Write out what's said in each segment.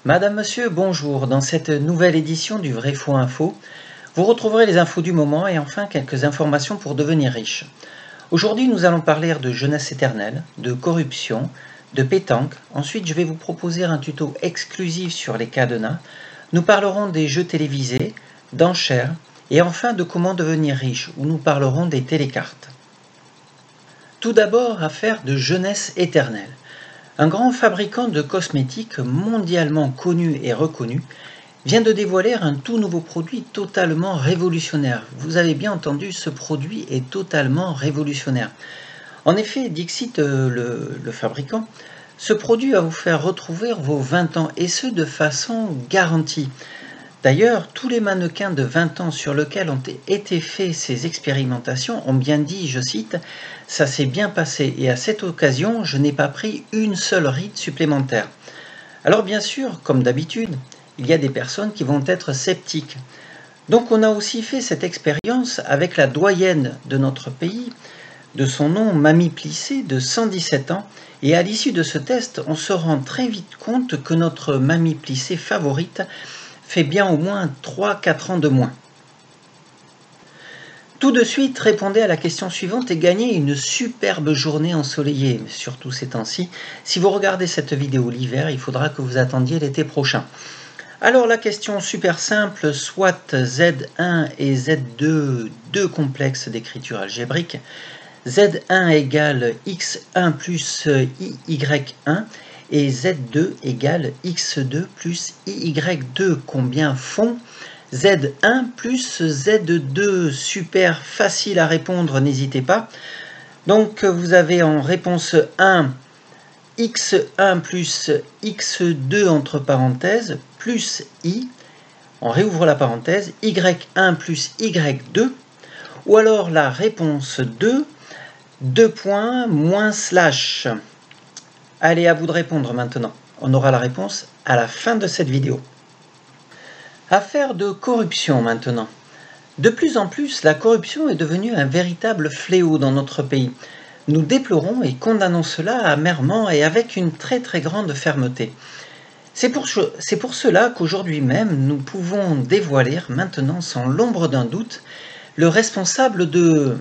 Madame, Monsieur, bonjour. Dans cette nouvelle édition du Vrai Faux Info, vous retrouverez les infos du moment et enfin quelques informations pour devenir riche. Aujourd'hui, nous allons parler de jeunesse éternelle, de corruption, de pétanque. Ensuite, je vais vous proposer un tuto exclusif sur les cadenas. Nous parlerons des jeux télévisés, d'enchères et enfin de comment devenir riche, où nous parlerons des télécartes. Tout d'abord, affaire de jeunesse éternelle. Un grand fabricant de cosmétiques mondialement connu et reconnu vient de dévoiler un tout nouveau produit totalement révolutionnaire. Vous avez bien entendu, ce produit est totalement révolutionnaire. En effet, dixit le fabricant, ce produit va vous faire retrouver vos 20 ans et ce de façon garantie. D'ailleurs, tous les mannequins de 20 ans sur lesquels ont été faites ces expérimentations ont bien dit, je cite, « Ça s'est bien passé et à cette occasion, je n'ai pas pris une seule ride supplémentaire. » Alors bien sûr, comme d'habitude, il y a des personnes qui vont être sceptiques. Donc on a aussi fait cette expérience avec la doyenne de notre pays, de son nom Mamie Plissé, de 117 ans, et à l'issue de ce test, on se rend très vite compte que notre Mamie Plissé favorite fait bien au moins 3-4 ans de moins. Tout de suite, répondez à la question suivante et gagnez une superbe journée ensoleillée, surtout ces temps-ci. Si vous regardez cette vidéo l'hiver, il faudra que vous attendiez l'été prochain. Alors la question super simple, soit Z1 et Z2, deux complexes d'écriture algébrique, Z1 égale X1 plus IY1 et Z2 égale X2 plus IY2. Combien font Z1 plus Z2? Super facile à répondre, n'hésitez pas. Donc vous avez en réponse 1 X1 plus X2 entre parenthèses plus I, on réouvre la parenthèse, Y1 plus Y2, ou alors la réponse 2, 2 points moins slash. Allez, à vous de répondre maintenant. On aura la réponse à la fin de cette vidéo. Affaire de corruption maintenant. De plus en plus, la corruption est devenue un véritable fléau dans notre pays. Nous déplorons et condamnons cela amèrement et avec une très grande fermeté. C'est pour cela qu'aujourd'hui même, nous pouvons dévoiler maintenant sans l'ombre d'un doute le responsable de...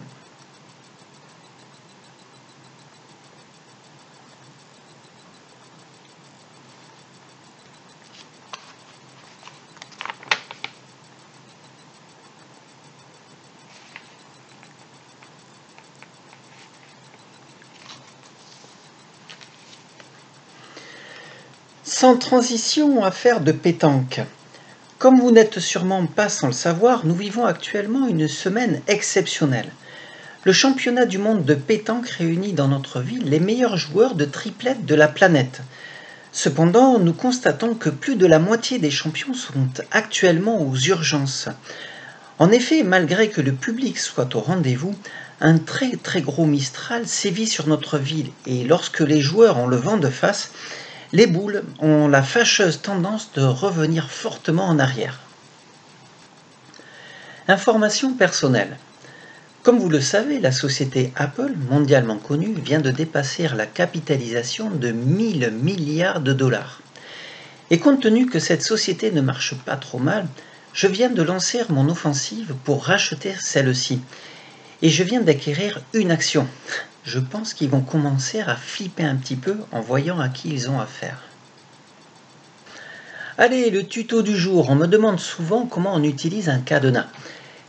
Sans transition, affaire de pétanque. Comme vous n'êtes sûrement pas sans le savoir, nous vivons actuellement une semaine exceptionnelle. Le championnat du monde de pétanque réunit dans notre ville les meilleurs joueurs de triplette de la planète. Cependant, nous constatons que plus de la moitié des champions sont actuellement aux urgences. En effet, malgré que le public soit au rendez-vous, un très gros Mistral sévit sur notre ville et lorsque les joueurs ont le vent de face, les boules ont la fâcheuse tendance de revenir fortement en arrière. Information personnelle. Comme vous le savez, la société Apple, mondialement connue, vient de dépasser la capitalisation de 1000 milliards de dollars. Et compte tenu que cette société ne marche pas trop mal, je viens de lancer mon offensive pour racheter celle-ci. Et je viens d'acquérir une action. Je pense qu'ils vont commencer à flipper un petit peu en voyant à qui ils ont affaire. Allez, le tuto du jour. On me demande souvent comment on utilise un cadenas.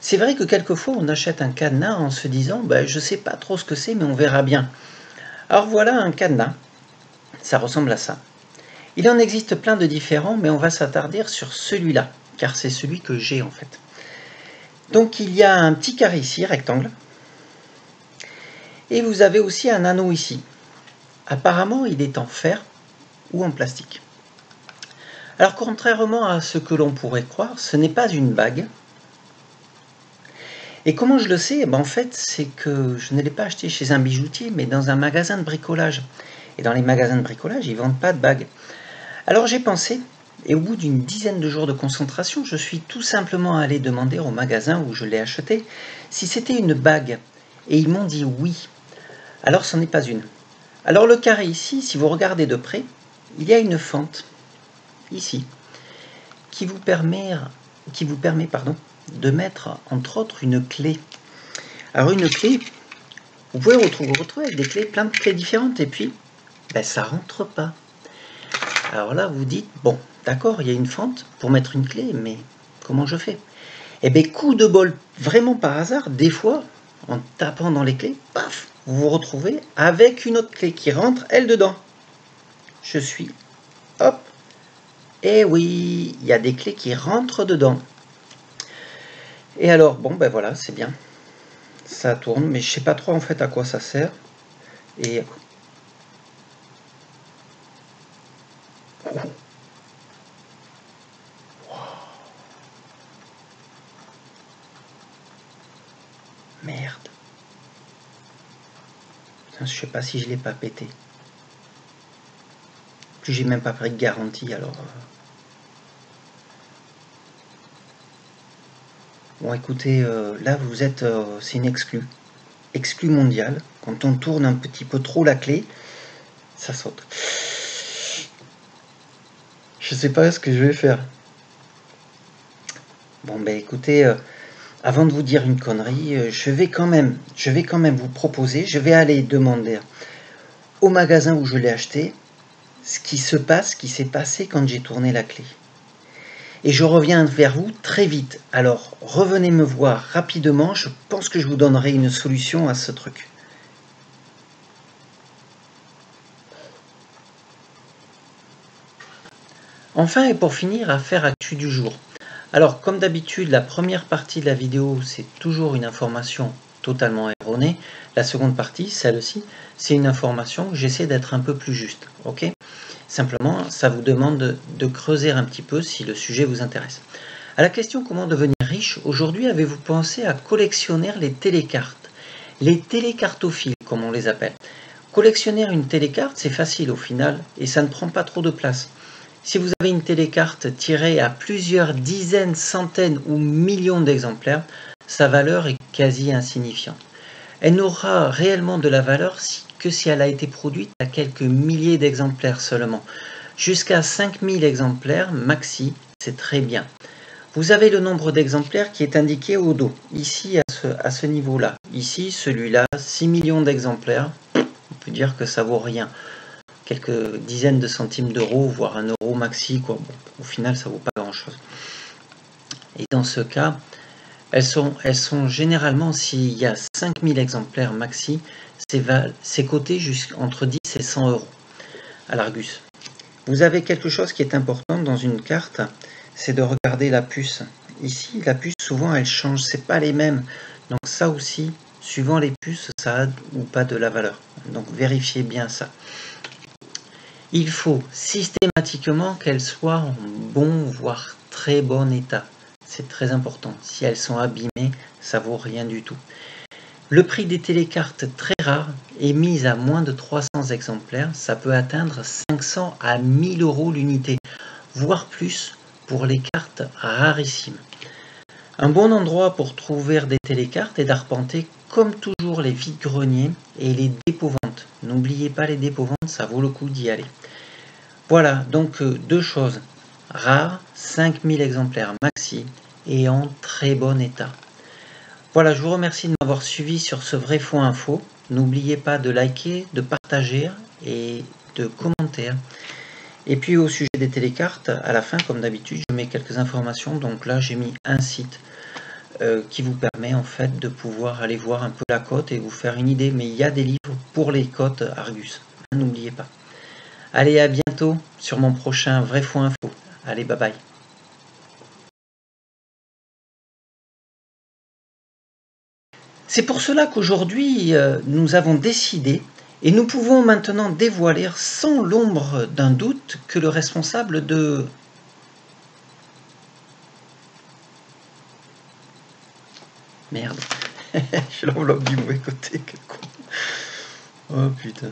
C'est vrai que quelquefois on achète un cadenas en se disant je ne sais pas trop ce que c'est mais on verra bien. Alors voilà un cadenas. Ça ressemble à ça. Il en existe plein de différents mais on va s'attarder sur celui-là car c'est celui que j'ai en fait. Donc il y a un petit carré ici, rectangle. Et vous avez aussi un anneau ici. Apparemment, il est en fer ou en plastique. Alors, contrairement à ce que l'on pourrait croire, ce n'est pas une bague. Et comment je le sais? En fait, c'est que je ne l'ai pas acheté chez un bijoutier, mais dans un magasin de bricolage. Et dans les magasins de bricolage, ils ne vendent pas de bagues. Alors, j'ai pensé, et au bout d'une dizaine de jours de concentration, je suis tout simplement allé demander au magasin où je l'ai acheté si c'était une bague. Et ils m'ont dit oui. Alors ce n'est pas une. Alors le carré ici, si vous regardez de près, il y a une fente. ici, qui vous permet de mettre entre autres une clé. Alors une clé, vous pouvez vous retrouver avec des clés, plein de clés différentes, et puis ben, ça rentre pas. Alors là vous dites, bon d'accord, il y a une fente pour mettre une clé, mais comment je fais? Et bien coup de bol, vraiment par hasard, des fois, en tapant dans les clés, paf, vous vous retrouvez avec une autre clé qui rentre, elle dedans. Je suis, hop, et oui, il y a des clés qui rentrent dedans. Et alors, bon ben voilà, c'est bien. Ça tourne, mais je sais pas trop en fait à quoi ça sert. Et merde. Putain, je sais pas si je l'ai pas pété. Plus j'ai même pas pris de garantie alors. Bon écoutez, là vous êtes, c'est une exclue mondiale. Quand on tourne un petit peu trop la clé, ça saute. Je sais pas ce que je vais faire. Bon ben écoutez, avant de vous dire une connerie, je vais quand même vous proposer, je vais aller demander au magasin où je l'ai acheté ce qui s'est passé quand j'ai tourné la clé. Et je reviens vers vous très vite. Alors revenez me voir rapidement, je pense que je vous donnerai une solution à ce truc. Enfin et pour finir, affaire actu du jour. Alors comme d'habitude, la première partie de la vidéo, c'est toujours une information totalement erronée. La seconde partie, celle-ci, c'est une information que j'essaie d'être un peu plus juste. Ok ? Simplement, ça vous demande de creuser un petit peu si le sujet vous intéresse. À la question comment devenir riche, aujourd'hui avez-vous pensé à collectionner les télécartes? Les télécartophiles, comme on les appelle. Collectionner une télécarte, c'est facile au final et ça ne prend pas trop de place. Si vous avez une télécarte tirée à plusieurs dizaines, centaines ou millions d'exemplaires, sa valeur est quasi insignifiante. Elle n'aura réellement de la valeur que si elle a été produite à quelques milliers d'exemplaires seulement. Jusqu'à 5000 exemplaires maxi, c'est très bien. Vous avez le nombre d'exemplaires qui est indiqué au dos, ici à ce niveau-là. Ici, celui-là, 6 millions d'exemplaires, on peut dire que ça vaut rien. Quelques dizaines de centimes d'euros, voire un euro maxi, quoi. Bon, au final, ça vaut pas grand-chose. Et dans ce cas, elles sont généralement, s'il y a 5000 exemplaires maxi, c'est coté entre 10 et 100 euros à l'Argus. Vous avez quelque chose qui est important dans une carte, c'est de regarder la puce. Ici, la puce, souvent, elle change, c'est pas les mêmes. Donc ça aussi, suivant les puces, ça a ou pas de la valeur. Donc vérifiez bien ça. Il faut systématiquement qu'elles soient en bon, voire très bon état. C'est très important. Si elles sont abîmées, ça vaut rien du tout. Le prix des télécartes très rares est mis à moins de 300 exemplaires. Ça peut atteindre 500 à 1000 euros l'unité, voire plus pour les cartes rarissimes. Un bon endroit pour trouver des télécartes est d'arpenter comme toujours les vides-greniers et les dépôts-ventes. N'oubliez pas les dépôts-ventes, ça vaut le coup d'y aller. Voilà, donc deux choses. Rares, 5000 exemplaires maxi et en très bon état. Voilà, je vous remercie de m'avoir suivi sur ce Vrai Faux Info. N'oubliez pas de liker, de partager et de commenter. Et puis au sujet des télécartes, à la fin, comme d'habitude, je mets quelques informations. Donc là, j'ai mis un site qui vous permet en fait de pouvoir aller voir un peu la cote et vous faire une idée. Mais il y a des livres pour les cotes Argus. N'oubliez pas. Allez, à bientôt sur mon prochain Vrai Faux Info. Allez, bye bye. C'est pour cela qu'aujourd'hui, nous avons décidé, et nous pouvons maintenant dévoiler sans l'ombre d'un doute que le responsable de... Merde, j'ai l'enveloppe du mauvais côté, quel con. Oh putain.